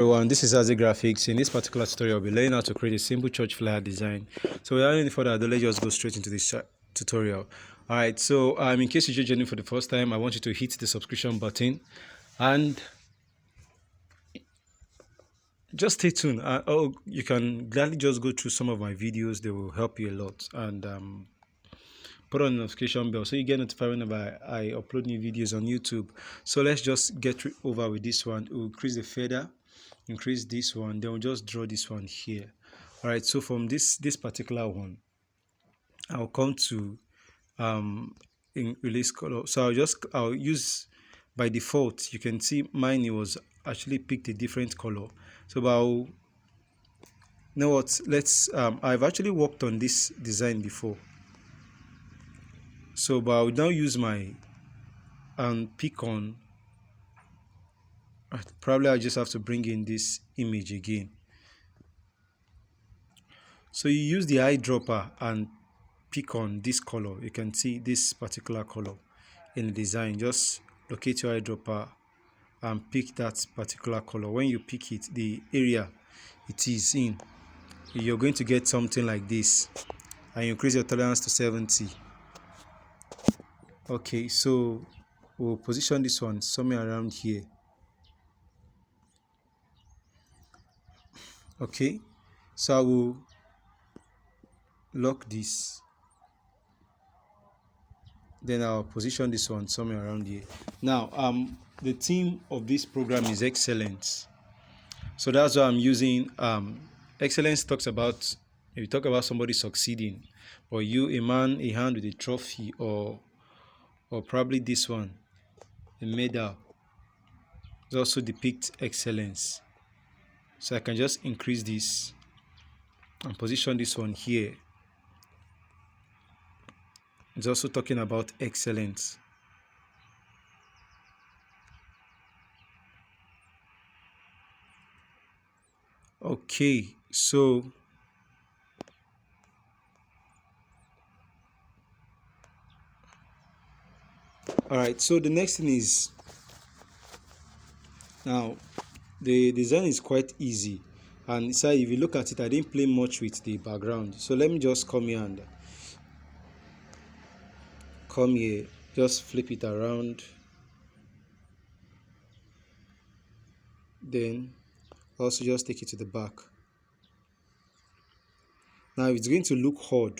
Everyone, this is Azi Graphics. In this particular tutorial, I'll be learning how to create a simple church flyer design. So without any further ado, let's just go straight into this tutorial. Alright, so in case you're joining for the first time, I want you to hit the subscription button and just stay tuned. You can gladly just go through some of my videos. They will help you a lot. And put on the notification bell so you get notified whenever I upload new videos on YouTube. So let's just get over with this one. We'll increase the feather, increase this one, then we'll just draw this one here. All right, so from this particular one, I'll come to in release color. So I'll use, by default, you can see mine, it was actually picked a different color. So you know what, let's I've actually worked on this design before. So but I'll now use my pick on. Probably I just have to bring in this image again. So you use the eyedropper and pick on this color. You can see this particular color in the design. Just locate your eyedropper and pick that particular color. When you pick it, the area it is in, you're going to get something like this, and you increase your tolerance to 70. Okay, so we'll position this one somewhere around here. Okay, so I will lock this, then I'll position this one somewhere around here. Now the theme of this program is excellence, so that's why I'm using excellence. Talks about, if you talk about somebody succeeding, or you, a man, a hand with a trophy, or probably this one, a medal, it also depicts excellence. So I can just increase this and position this one here. It's also talking about excellence. Okay, so all right, so the next thing is, now the design is quite easy, and so if you look at it, I didn't play much with the background. So let me just come here and just flip it around, then also just take it to the back. Now it's going to look odd.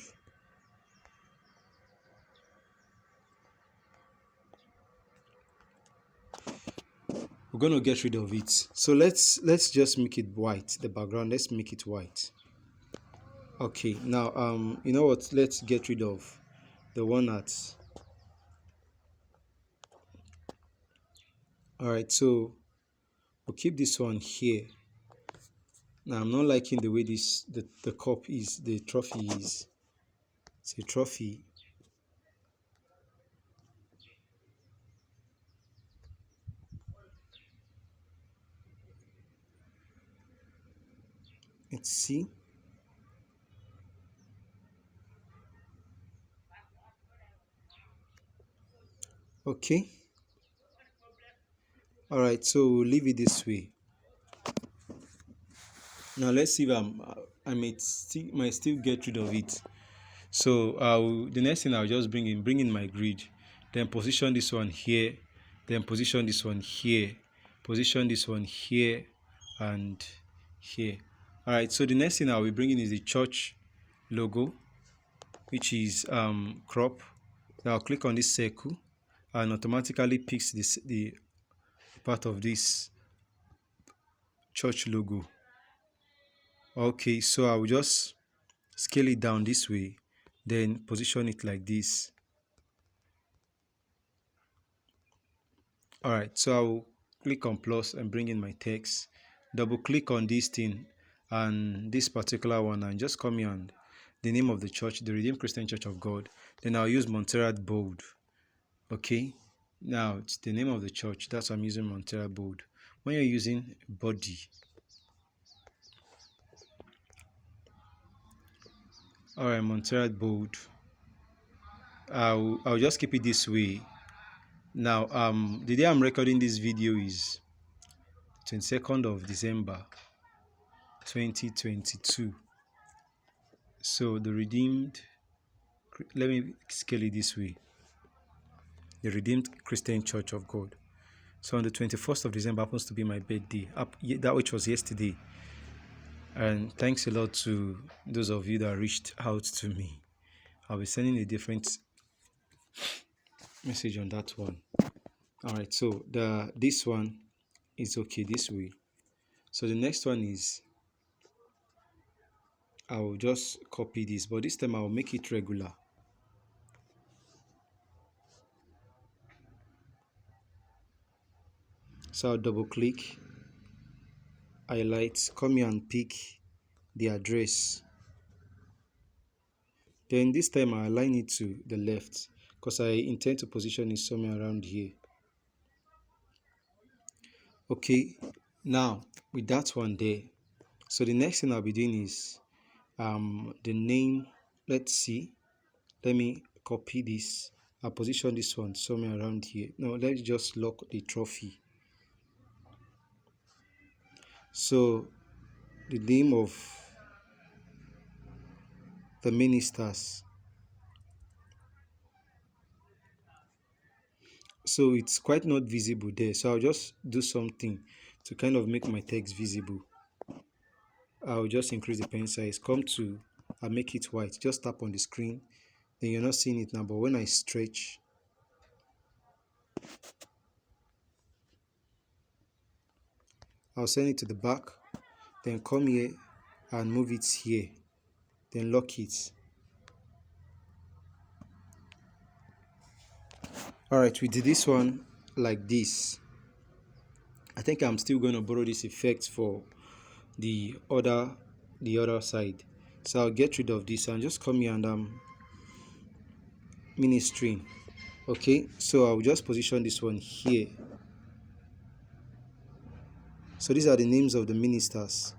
We're going to get rid of it. So let's just make it white. The background, let's make it white. Okay, now you know what, let's get rid of the one that's, all right, so we'll keep this one here. Now I'm not liking the way the cup is, the trophy is. It's a trophy. Let's see. Okay. All right, so we'll leave it this way. Now let's see if I might still get rid of it. So the next thing I'll just bring in my grid, then position this one here, then position this one here, position this one here and here. All right, so the next thing I'll be bringing is the church logo, which is crop. Now I'll click on this circle and automatically picks the part of this church logo. Okay, so I will just scale it down this way, then position it like this. All right, so I will click on plus and bring in my text, double click on this thing and this particular one, and just come here and the name of the church, the Redeemed Christian Church of God. Then I'll use Montserrat bold. Okay, now it's the name of the church, that's why I'm using Montserrat bold. When you're using body, all right, Montserrat bold, I'll just keep it this way. Now the day I'm recording this video is 22nd of December 2022. So the redeemed, let me scale it this way, the Redeemed Christian Church of God. So on the 21st of December happens to be my birthday, that which was yesterday. And thanks a lot to those of you that reached out to me. I'll be sending a different message on that one. All right, so this one is okay this way. So the next one is, I'll just copy this, but this time I'll make it regular. So I'll double click, highlight, come here and pick the address. Then this time I align it to the left because I intend to position it somewhere around here. Okay, now with that one there, so the next thing I'll be doing is the name. Let's see, let me copy this. I'll position this one somewhere around here. No, let's just lock the trophy. So the name of the ministers, so it's quite not visible there, so I'll just do something to kind of make my text visible. I'll just increase the pen size, come to, I'll make it white, just tap on the screen, then you're not seeing it now, but when I stretch, I'll send it to the back, then come here and move it here, then lock it. Alright, we did this one like this. I think I'm still going to borrow this effect for the other side. So I'll get rid of this and just come here and ministry. Okay, so I'll just position this one here. So these are the names of the ministers.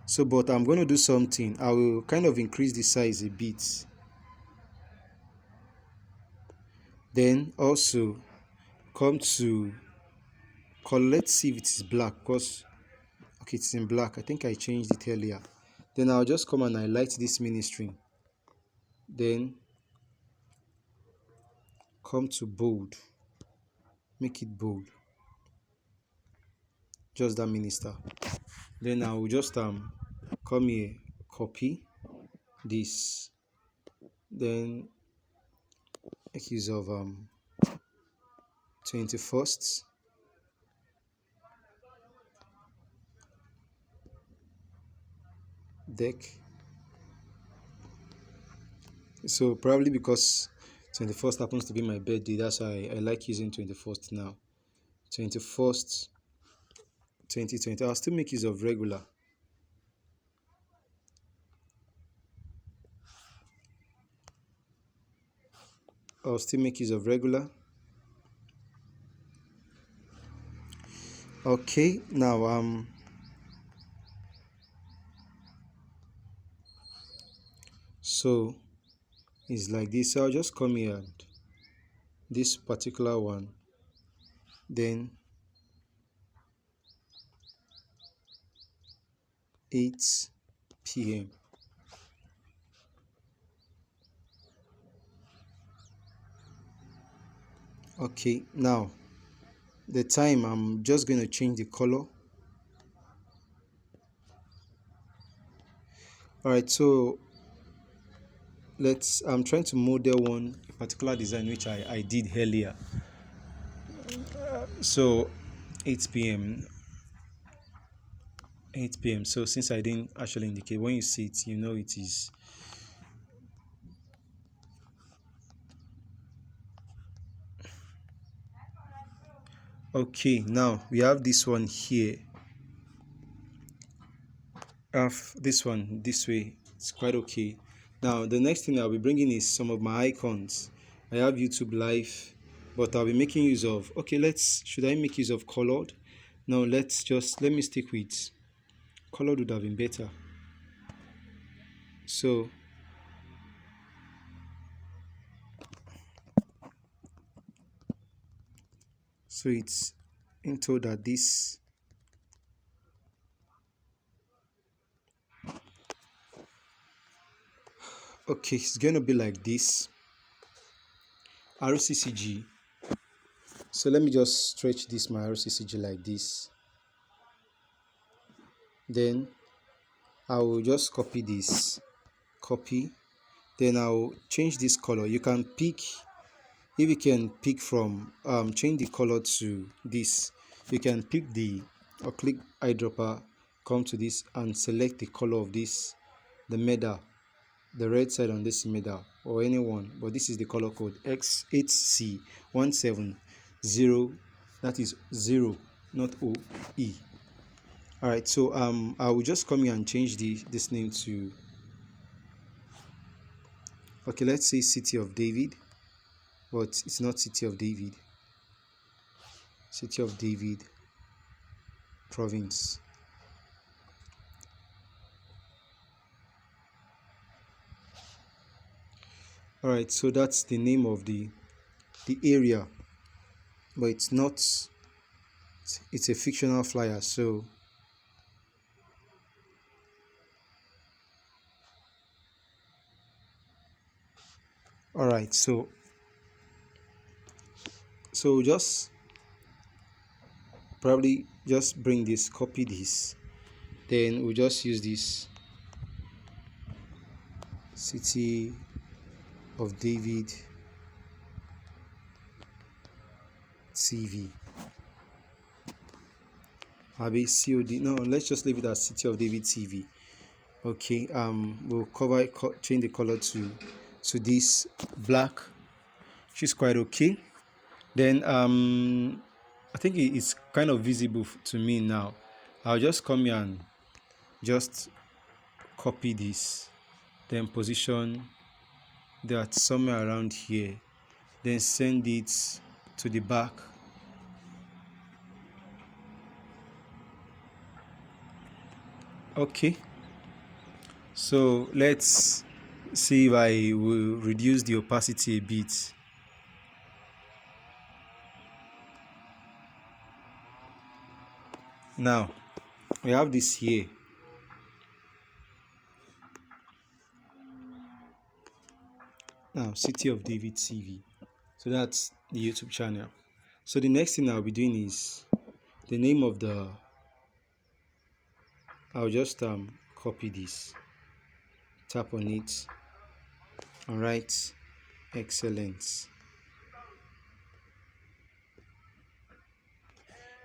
So, but I'm going to do something. I will kind of increase the size a bit. Then also come to color. Let's see if it is black, because okay, it's in black. I think I changed it earlier. Then I'll just come and highlight this ministry. Then come to bold. Make it bold. Just that minister. Then I will just come here, copy this, then make use of 21st, deck. So probably because 21st happens to be my birthday, that's why I like using 21st now. 21st 2020. I'll still make use of regular. I'll still make use of regular. Okay, now so it's like this. So I'll just come here and this particular one, then 8 p.m. Okay, now the time, I'm just going to change the color. Alright, so I'm trying to model one particular design which I did earlier. So 8 p.m. 8 p.m. So since I didn't actually indicate, when you see it, you know it is. Okay, now we have this one here. I have this one this way. It's quite okay. Now the next thing I'll be bringing is some of my icons. I have YouTube Live, but I'll be making use of, okay, should I make use of colored? No, let me stick with colored, would have been better. So it's into that this okay, it's going to be like this RCCG. So let me just stretch this my RCCG like this. Then I will just copy this, copy. Then I'll change this color. You can pick, if you can pick from change the color to this. You can pick the or click eyedropper, come to this and select the color of this, the medal, the red side on this medal or anyone, but this is the color code X8C170, that is 0, not OE. All right, so I will just come here and change this name to, okay, let's say City of David, but it's not City of David, City of David province. All right, so that's the name of the area, but it's not, it's a fictional flyer. So all right, so just probably just bring this, copy this, then we'll just use this City of David TV. Abi COD, no, let's just leave it as City of David TV. Okay, we'll change the color to this black, which is quite okay. Then I think it's kind of visible to me now. I'll just come here and just copy this, then position that somewhere around here, then send it to the back. Okay, so let's see if I will reduce the opacity a bit. Now we have this here. Now City of David TV, so that's the YouTube channel. So the next thing I'll be doing is the name of the, I'll just copy this, tap on it, all right, excellent.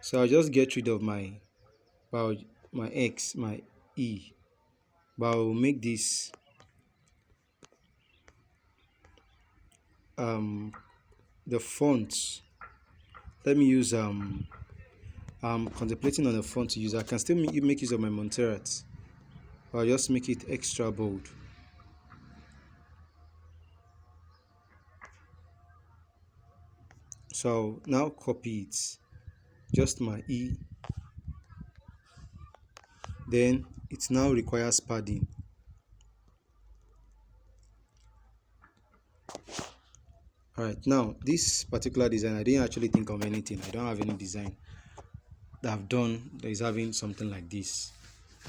So I'll just get rid of my X, my E, but I'll make this the font. Let me use I'm contemplating on the font to use. I can still make use of my Montserrat, but I'll just make it extra bold. So now copy it, just my E, then it now requires padding. All right, now this particular design, I didn't actually think of anything. I don't have any design that I've done that is having something like this.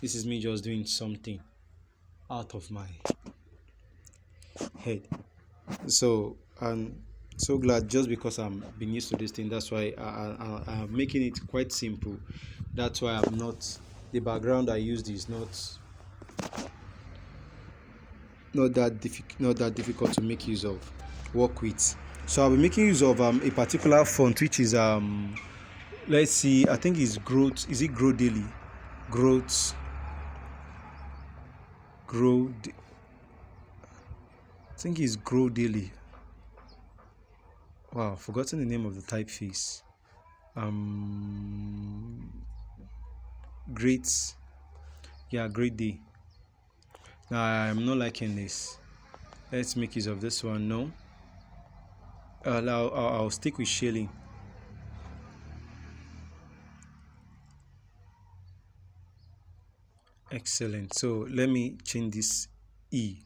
This is me just doing something out of my head. So I'm so glad, just because I'm being used to this thing, that's why I'm making it quite simple. That's why I'm not, the background I used is not that difficult to make use of, work with. So I'll be making use of a particular font, which is let's see, I think it's growth. Is it grow daily? Growth. I think it's grow daily. Wow, I've forgotten the name of the typeface. Great. Yeah, great day. Now I'm not liking this. Let's make use of this one. No. I'll stick with shading. Excellent. So let me change this E.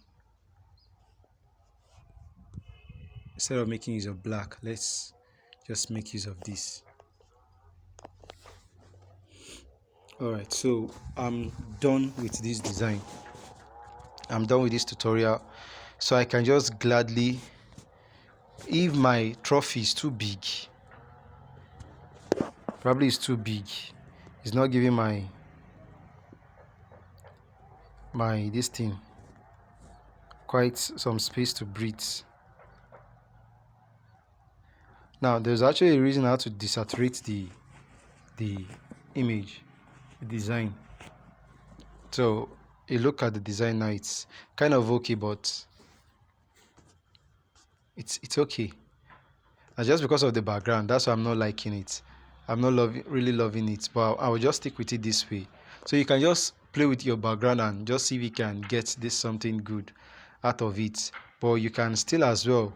Instead of making use of black, let's just make use of this. Alright, so I'm done with this design. I'm done with this tutorial. So I can just gladly, if my trophy is too big, probably it's too big, it's not giving my this thing quite some space to breathe. Now there's actually a reason how to desaturate the image, the design. So you look at the design now, it's kind of okay, but it's okay. And just because of the background, that's why I'm not liking it. I'm not really loving it, but I will just stick with it this way. So you can just play with your background and just see if you can get this something good out of it. But you can still as well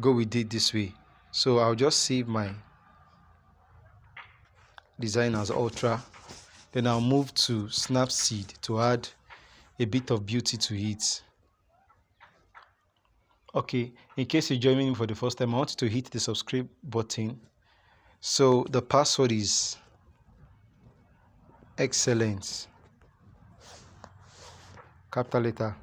go with it this way. So I'll just save my design as ultra. Then I'll move to Snapseed to add a bit of beauty to it. Okay, in case you're joining me for the first time, I want you to hit the subscribe button. So the password is excellence, capital letter.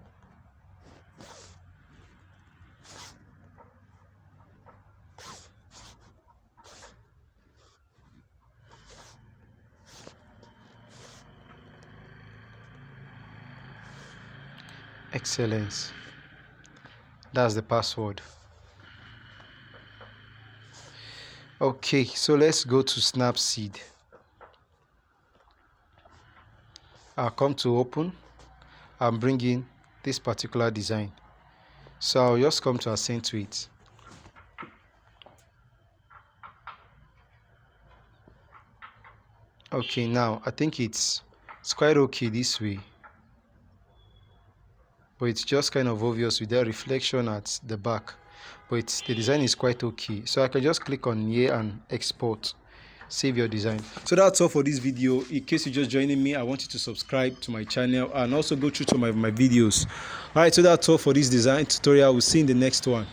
Excellence. That's the password. Okay, so let's go to Snapseed. I'll come to open and bring in this particular design. So I'll just come to assign to it. Okay, now I think it's quite okay this way, but it's just kind of obvious with that reflection at the back, but the design is quite okay. So I can just click on here and export, save your design. So that's all for this video. In case you're just joining me, I want you to subscribe to my channel and also go through to my videos. All right, so that's all for this design tutorial. We'll see you in the next one.